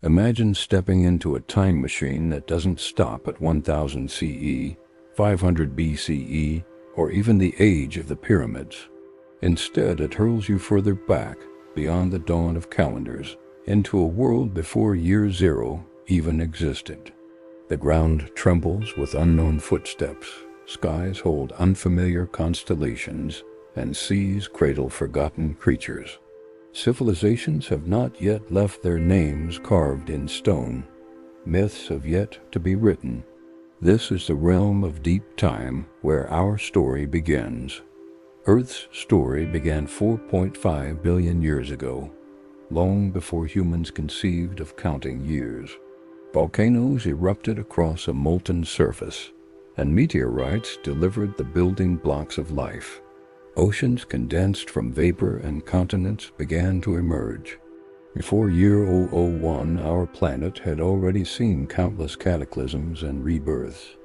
Imagine stepping into a time machine that doesn't stop at 1000 CE, 500 BCE, or even the age of the pyramids. Instead, it hurls you further back, beyond the dawn of calendars, into a world before year zero even existed. The ground trembles with unknown footsteps, skies hold unfamiliar constellations, and seas cradle forgotten creatures. Civilizations have not yet left their names carved in stone. Myths have yet to be written. This is the realm of deep time where our story begins. Earth's story began 4.5 billion years ago, long before humans conceived of counting years. Volcanoes erupted across a molten surface, and meteorites delivered the building blocks of life. Oceans condensed from vapor and continents began to emerge. Before year 001, our planet had already seen countless cataclysms and rebirths.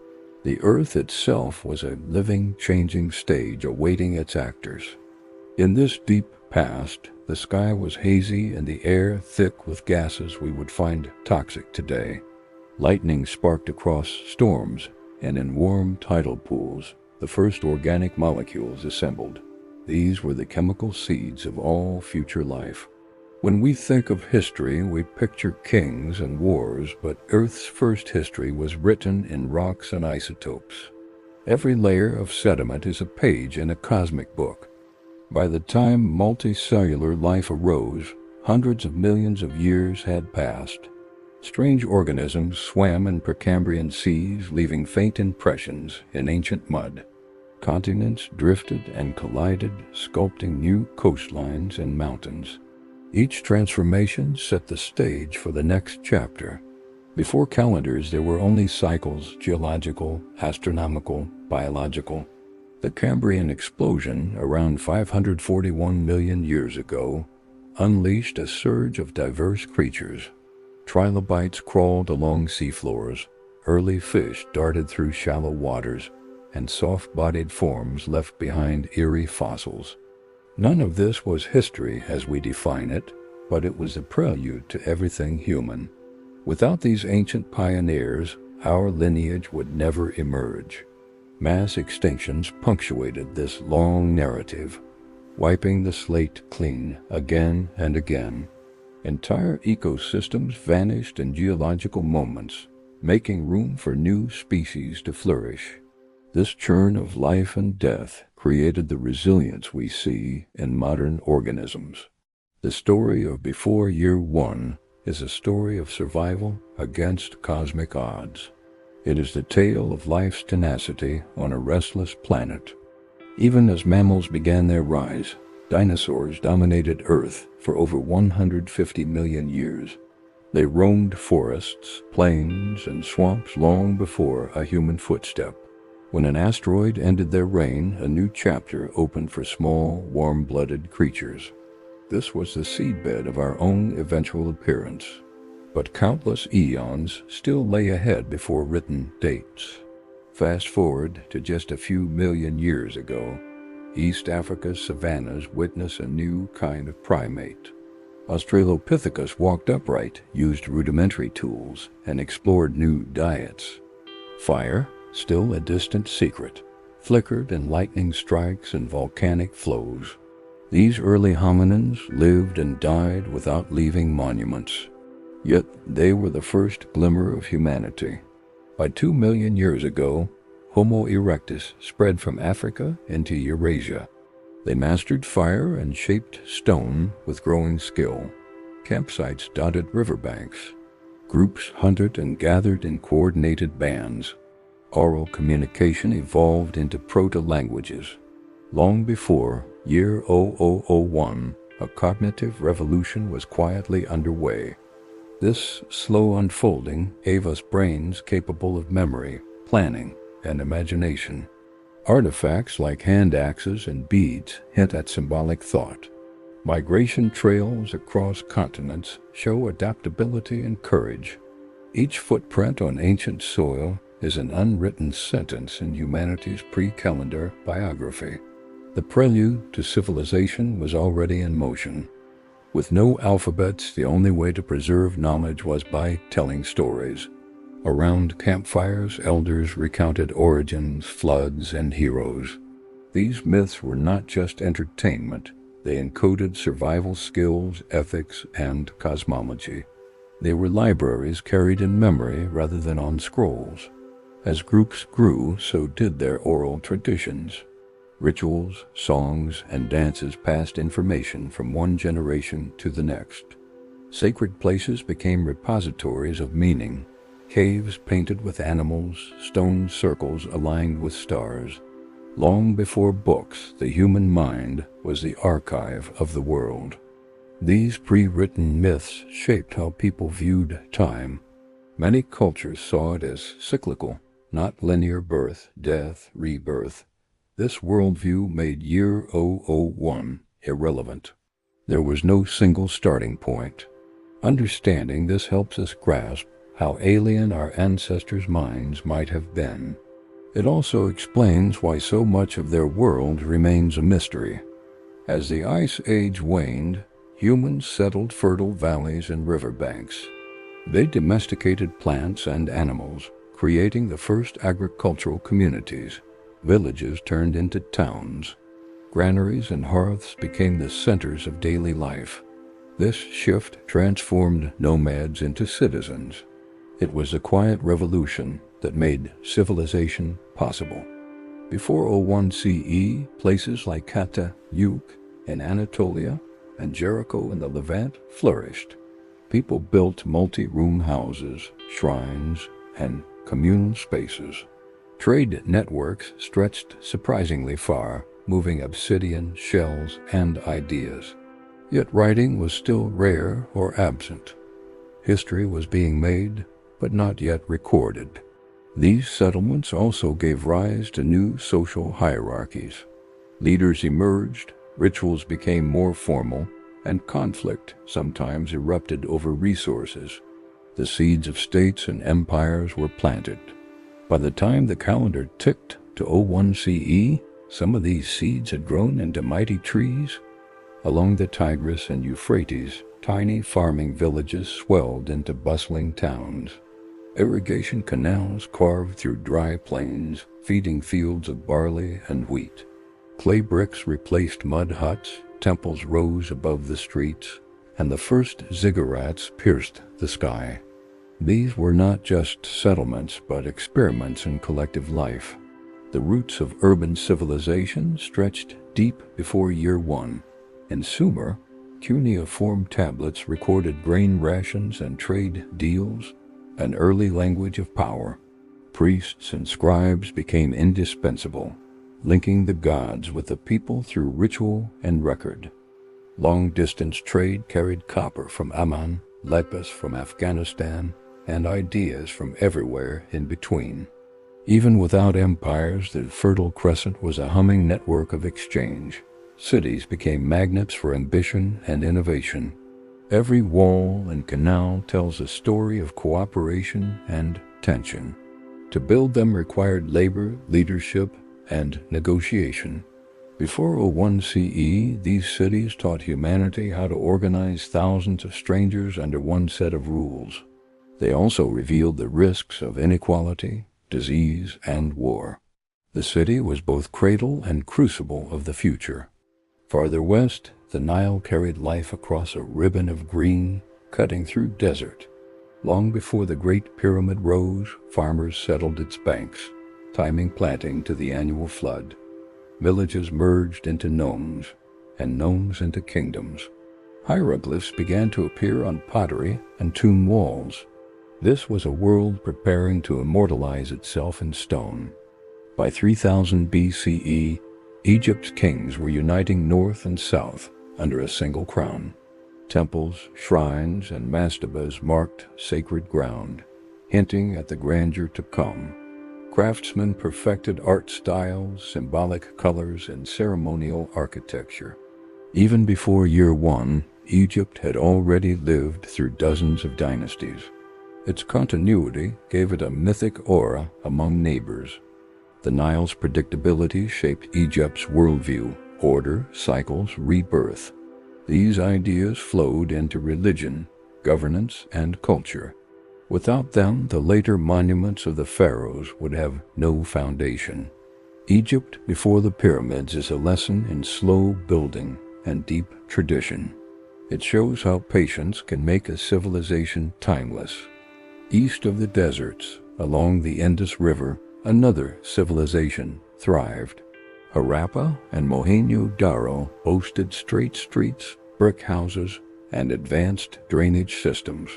The Earth itself was a living, changing stage awaiting its actors. In this deep past, the sky was hazy and the air thick with gases we would find toxic today. Lightning sparked across storms, and in warm tidal pools, the first organic molecules assembled. These were the chemical seeds of all future life. When we think of history, we picture kings and wars, but Earth's first history was written in rocks and isotopes. Every layer of sediment is a page in a cosmic book. By the time multicellular life arose, hundreds of millions of years had passed. Strange organisms swam in Precambrian seas, leaving faint impressions in ancient mud. Continents drifted and collided, sculpting new coastlines and mountains. Each transformation set the stage for the next chapter. Before calendars, there were only cycles: geological, astronomical, biological. The Cambrian explosion, around 541 million years ago, unleashed a surge of diverse creatures. Trilobites crawled along seafloors, early fish darted through shallow waters, and soft-bodied forms left behind eerie fossils. None of this was history as we define it, but it was a prelude to everything human. Without these ancient pioneers, our lineage would never emerge. Mass extinctions punctuated this long narrative, wiping the slate clean again and again. Entire ecosystems vanished in geological moments, making room for new species to flourish. This churn of life and death created the resilience we see in modern organisms. The story of Before Year One is a story of survival against cosmic odds. It is the tale of life's tenacity on a restless planet. Even as mammals began their rise, dinosaurs dominated Earth for over 150 million years. They roamed forests, plains, and swamps long before a human footstep. When an asteroid ended their reign, a new chapter opened for small, warm-blooded creatures. This was the seedbed of our own eventual appearance. But countless eons still lay ahead before written dates. Fast forward to just a few million years ago, East Africa's savannas witnessed a new kind of primate. Australopithecus walked upright, used rudimentary tools, and explored new diets. Fire, still a distant secret, flickered in lightning strikes and volcanic flows. These early hominins lived and died without leaving monuments. Yet they were the first glimmer of humanity. By 2 million years ago, Homo erectus spread from Africa into Eurasia. They mastered fire and shaped stone with growing skill. Campsites dotted riverbanks. Groups hunted and gathered in coordinated bands. Oral communication evolved into proto-languages. Long before year 0001, a cognitive revolution was quietly underway. This slow unfolding gave us brains capable of memory, planning, and imagination. Artifacts like hand axes and beads hint at symbolic thought. Migration trails across continents show adaptability and courage. Each footprint on ancient soil is an unwritten sentence in humanity's pre-calendar biography. The prelude to civilization was already in motion. With no alphabets, the only way to preserve knowledge was by telling stories. Around campfires, elders recounted origins, floods, and heroes. These myths were not just entertainment. They encoded survival skills, ethics, and cosmology. They were libraries carried in memory rather than on scrolls. As groups grew, so did their oral traditions. Rituals, songs, and dances passed information from one generation to the next. Sacred places became repositories of meaning. Caves painted with animals, stone circles aligned with stars. Long before books, the human mind was the archive of the world. These pre-written myths shaped how people viewed time. Many cultures saw it as cyclical, not linear birth, death, rebirth. This worldview made year 001 irrelevant. There was no single starting point. Understanding this helps us grasp how alien our ancestors' minds might have been. It also explains why so much of their world remains a mystery. As the Ice Age waned, humans settled fertile valleys and riverbanks. They domesticated plants and animals, creating the first agricultural communities. Villages turned into towns. Granaries and hearths became the centers of daily life. This shift transformed nomads into citizens. It was a quiet revolution that made civilization possible. Before 01 CE, places like Kata, Yuk in Anatolia, and Jericho in the Levant flourished. People built multi-room houses, shrines, and communal spaces. Trade networks stretched surprisingly far, moving obsidian, shells, and ideas. Yet writing was still rare or absent. History was being made, but not yet recorded. These settlements also gave rise to new social hierarchies. Leaders emerged, rituals became more formal, and conflict sometimes erupted over resources. The seeds of states and empires were planted. By the time the calendar ticked to 01 CE, some of these seeds had grown into mighty trees. Along the Tigris and Euphrates, tiny farming villages swelled into bustling towns. Irrigation canals carved through dry plains, feeding fields of barley and wheat. Clay bricks replaced mud huts, temples rose above the streets, and the first ziggurats pierced the sky. These were not just settlements, but experiments in collective life. The roots of urban civilization stretched deep before year 1. In Sumer, cuneiform tablets recorded grain rations and trade deals, an early language of power. Priests and scribes became indispensable, linking the gods with the people through ritual and record. Long-distance trade carried copper from Amman, lapis from Afghanistan, and ideas from everywhere in between. Even without empires, the Fertile Crescent was a humming network of exchange. Cities became magnets for ambition and innovation. Every wall and canal tells a story of cooperation and tension. To build them required labor, leadership, and negotiation. Before 01 CE, these cities taught humanity how to organize thousands of strangers under one set of rules. They also revealed the risks of inequality, disease, and war. The city was both cradle and crucible of the future. Farther west, the Nile carried life across a ribbon of green, cutting through desert. Long before the Great Pyramid rose, farmers settled its banks, timing planting to the annual flood. Villages merged into nomes, and nomes into kingdoms. Hieroglyphs began to appear on pottery and tomb walls. This was a world preparing to immortalize itself in stone. By 3000 BCE, Egypt's kings were uniting north and south under a single crown. Temples, shrines, and mastabas marked sacred ground, hinting at the grandeur to come. Craftsmen perfected art styles, symbolic colors, and ceremonial architecture. Even before year 1, Egypt had already lived through dozens of dynasties. Its continuity gave it a mythic aura among neighbors. The Nile's predictability shaped Egypt's worldview, order, cycles, rebirth. These ideas flowed into religion, governance, and culture. Without them, the later monuments of the pharaohs would have no foundation. Egypt before the pyramids is a lesson in slow building and deep tradition. It shows how patience can make a civilization timeless. East of the deserts, along the Indus River, another civilization thrived. Harappa and Mohenjo-Daro boasted straight streets, brick houses, and advanced drainage systems.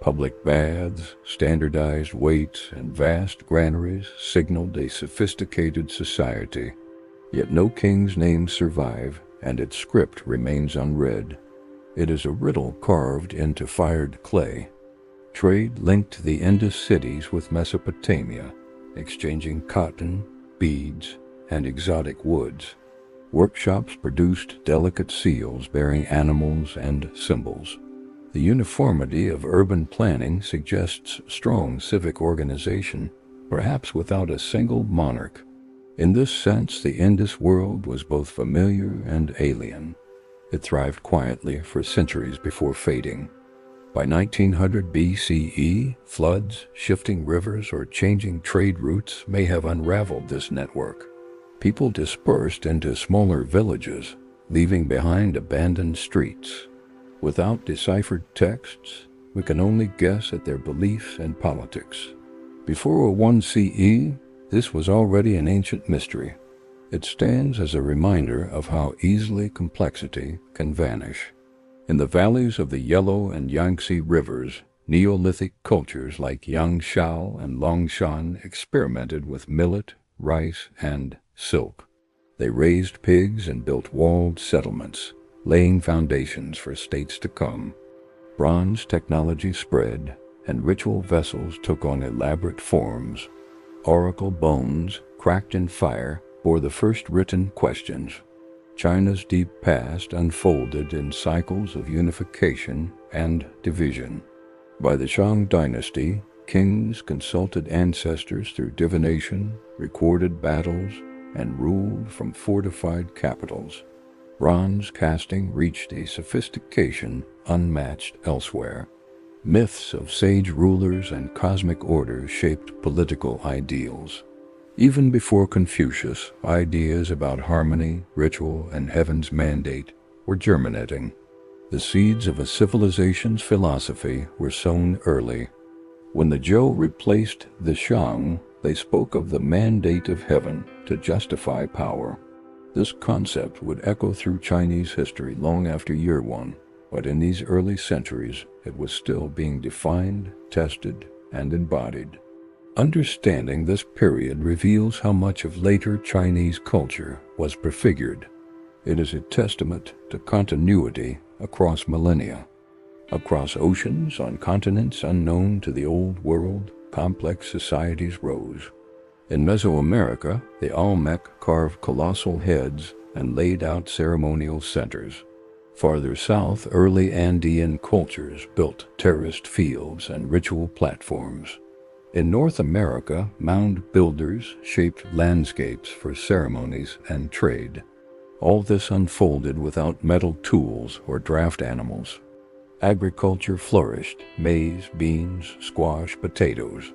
Public baths, standardized weights, and vast granaries signaled a sophisticated society. Yet no king's names survive, and its script remains unread. It is a riddle carved into fired clay. Trade linked the Indus cities with Mesopotamia, exchanging cotton, beads, and exotic woods. Workshops produced delicate seals bearing animals and symbols. The uniformity of urban planning suggests strong civic organization, perhaps without a single monarch. In this sense, the Indus world was both familiar and alien. It thrived quietly for centuries before fading. By 1900 BCE, floods, shifting rivers, or changing trade routes may have unraveled this network. People dispersed into smaller villages, leaving behind abandoned streets. Without deciphered texts, we can only guess at their beliefs and politics. Before 01 CE, this was already an ancient mystery. It stands as a reminder of how easily complexity can vanish. In the valleys of the Yellow and Yangtze rivers, Neolithic cultures like Yangshao and Longshan experimented with millet, rice, and silk. They raised pigs and built walled settlements, laying foundations for states to come. Bronze technology spread, and ritual vessels took on elaborate forms. Oracle bones, cracked in fire, bore the first written questions. China's deep past unfolded in cycles of unification and division. By the Shang dynasty, kings consulted ancestors through divination, recorded battles, and ruled from fortified capitals. Bronze casting reached a sophistication unmatched elsewhere. Myths of sage rulers and cosmic order shaped political ideals. Even before Confucius, ideas about harmony, ritual, and heaven's mandate were germinating. The seeds of a civilization's philosophy were sown early. When the Zhou replaced the Shang, they spoke of the mandate of heaven to justify power. This concept would echo through Chinese history long after Year One, but in these early centuries, it was still being defined, tested, and embodied. Understanding this period reveals how much of later Chinese culture was prefigured. It is a testament to continuity across millennia. Across oceans, on continents unknown to the Old World, complex societies rose. In Mesoamerica, the Olmec carved colossal heads and laid out ceremonial centers. Farther south, early Andean cultures built terraced fields and ritual platforms. In North America, mound builders shaped landscapes for ceremonies and trade. All this unfolded without metal tools or draft animals. Agriculture flourished: maize, beans, squash, potatoes.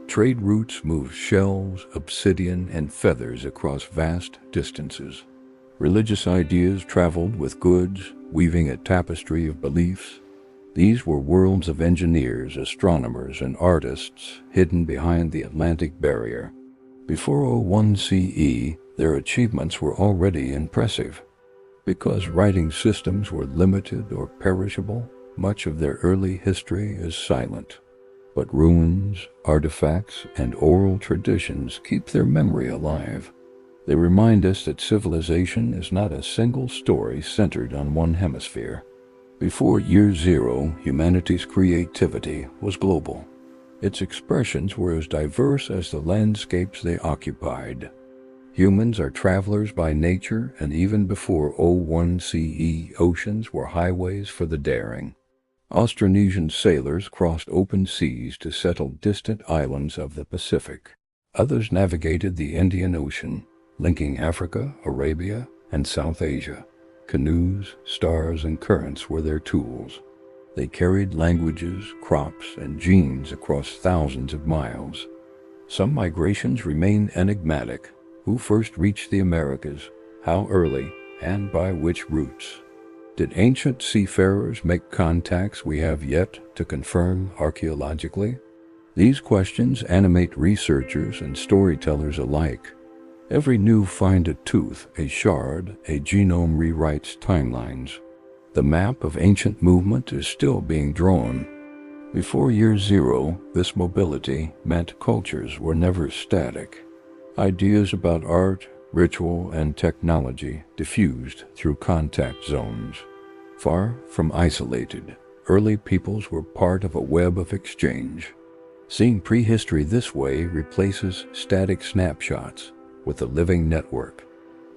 Trade routes moved shells, obsidian, and feathers across vast distances. Religious ideas traveled with goods, weaving a tapestry of beliefs. These were worlds of engineers, astronomers, and artists hidden behind the Atlantic barrier. Before 01 CE, their achievements were already impressive. Because writing systems were limited or perishable, much of their early history is silent. But ruins, artifacts, and oral traditions keep their memory alive. They remind us that civilization is not a single story centered on one hemisphere. Before Year Zero, humanity's creativity was global. Its expressions were as diverse as the landscapes they occupied. Humans are travelers by nature, and even before 01 CE, oceans were highways for the daring. Austronesian sailors crossed open seas to settle distant islands of the Pacific. Others navigated the Indian Ocean, linking Africa, Arabia, and South Asia. canoes, stars, and currents were their tools. They carried languages, crops, and genes across thousands of miles. Some migrations remain enigmatic. Who first reached the Americas, how early, and by which routes? Did ancient seafarers make contacts we have yet to confirm archaeologically? These questions animate researchers and storytellers alike. Every new find a tooth, a shard, a genome rewrites timelines. The map of ancient movement is still being drawn. Before year zero, this mobility meant cultures were never static. Ideas about art, ritual, and technology diffused through contact zones. Far from isolated, early peoples were part of a web of exchange. Seeing prehistory this way replaces static snapshots with a living network.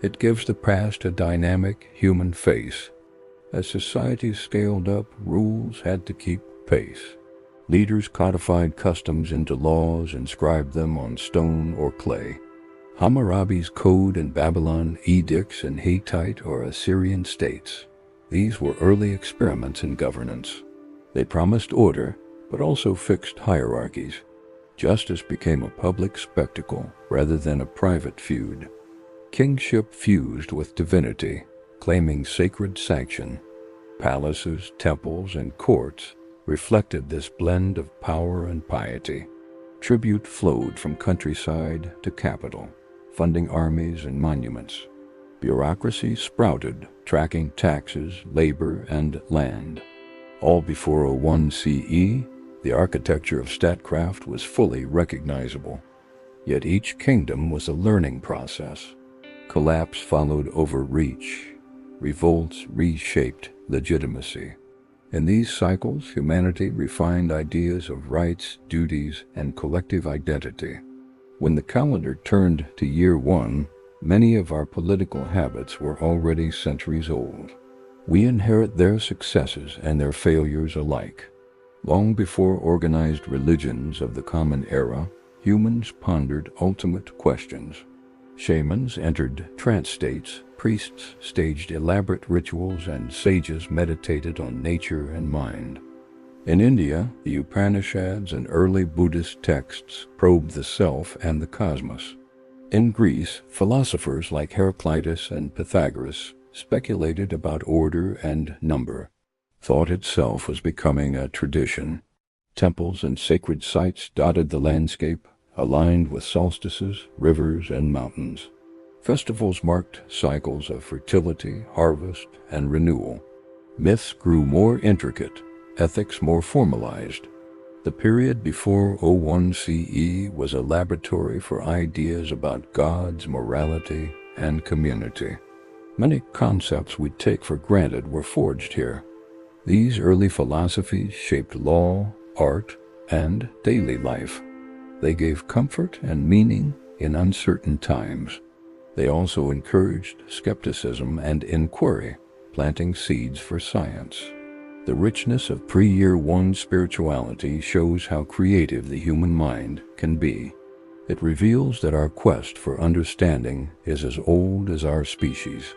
It gives the past a dynamic human face. As societies scaled up, rules had to keep pace. Leaders codified customs into laws, inscribed them on stone or clay. Hammurabi's code in Babylon, edicts in Hittite or Assyrian states. These were early experiments in governance. They promised order, but also fixed hierarchies. Justice became a public spectacle rather than a private feud. Kingship fused with divinity, claiming sacred sanction. Palaces, temples, and courts reflected this blend of power and piety. Tribute flowed from countryside to capital, funding armies and monuments. Bureaucracy sprouted, tracking taxes, labor, and land. All before 01 CE, the architecture of statecraft was fully recognizable. Yet each kingdom was a learning process. Collapse followed overreach. Revolts reshaped legitimacy. In these cycles, humanity refined ideas of rights, duties, and collective identity. When the calendar turned to year one, many of our political habits were already centuries old. We inherit their successes and their failures alike. Long before organized religions of the Common Era, humans pondered ultimate questions. Shamans entered trance states, priests staged elaborate rituals, and sages meditated on nature and mind. In India, the Upanishads and early Buddhist texts probed the self and the cosmos. In Greece, philosophers like Heraclitus and Pythagoras speculated about order and number. Thought itself was becoming a tradition. Temples and sacred sites dotted the landscape, aligned with solstices, rivers, and mountains. Festivals marked cycles of fertility, harvest, and renewal. Myths grew more intricate, ethics more formalized. The period before 01 CE was a laboratory for ideas about gods, morality, and community. Many concepts we take for granted were forged here. These early philosophies shaped law, art, and daily life. They gave comfort and meaning in uncertain times. They also encouraged skepticism and inquiry, planting seeds for science. The richness of pre-year one spirituality shows how creative the human mind can be. It reveals that our quest for understanding is as old as our species.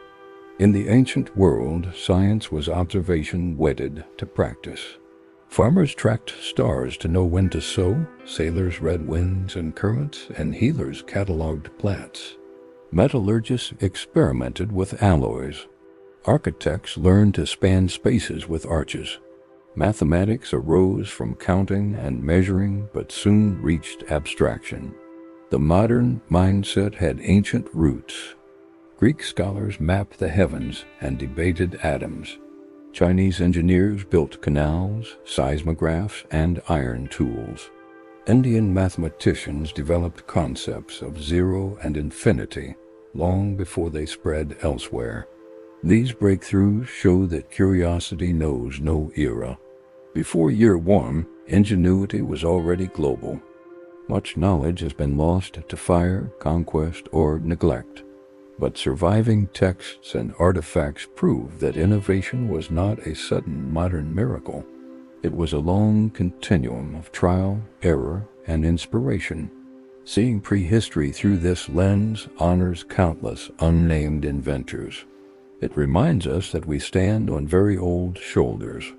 In the ancient world, science was observation wedded to practice. Farmers tracked stars to know when to sow, sailors read winds and currents, and healers cataloged plants. Metallurgists experimented with alloys. Architects learned to span spaces with arches. Mathematics arose from counting and measuring, but soon reached abstraction. The modern mindset had ancient roots. Greek scholars mapped the heavens and debated atoms. Chinese engineers built canals, seismographs, and iron tools. Indian mathematicians developed concepts of zero and infinity long before they spread elsewhere. These breakthroughs show that curiosity knows no era. Before year one, ingenuity was already global. Much knowledge has been lost to fire, conquest, or neglect. But surviving texts and artifacts prove that innovation was not a sudden modern miracle. It was a long continuum of trial, error, and inspiration. Seeing prehistory through this lens honors countless unnamed inventors. It reminds us that we stand on very old shoulders.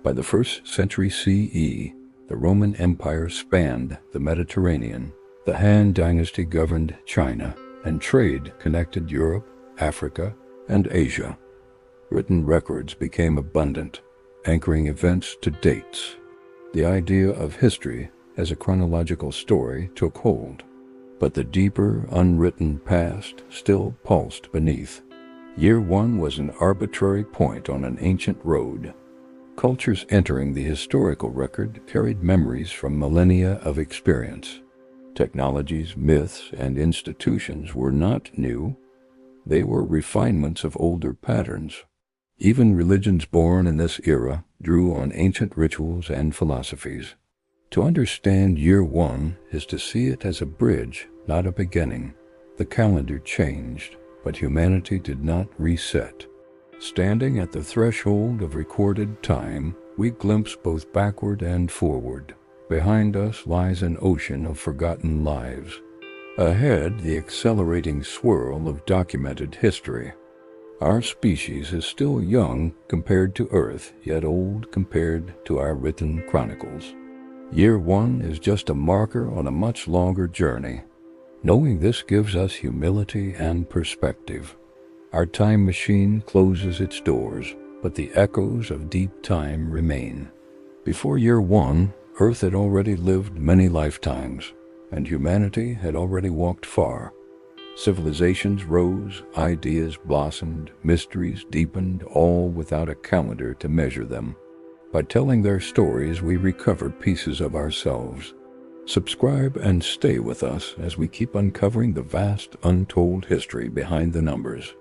By the 1st century CE, the Roman Empire spanned the Mediterranean. The Han Dynasty governed China, and trade connected Europe, Africa, and Asia. Written records became abundant, anchoring events to dates. The idea of history as a chronological story took hold, but the deeper, unwritten past still pulsed beneath. Year 1 was an arbitrary point on an ancient road. Cultures entering the historical record carried memories from millennia of experience. Technologies, myths, and institutions were not new. They were refinements of older patterns. Even religions born in this era drew on ancient rituals and philosophies. To understand Year 1 is to see it as a bridge, not a beginning. The calendar changed, but humanity did not reset. Standing at the threshold of recorded time, we glimpse both backward and forward. Behind us lies an ocean of forgotten lives. Ahead, the accelerating swirl of documented history. Our species is still young compared to Earth, yet old compared to our written chronicles. Year 1 is just a marker on a much longer journey. Knowing this gives us humility and perspective. Our time machine closes its doors, but the echoes of deep time remain. Before Year 1, Earth had already lived many lifetimes, and humanity had already walked far. Civilizations rose, ideas blossomed, mysteries deepened, all without a calendar to measure them. By telling their stories, we recover pieces of ourselves. Subscribe and stay with us as we keep uncovering the vast, untold history behind the numbers.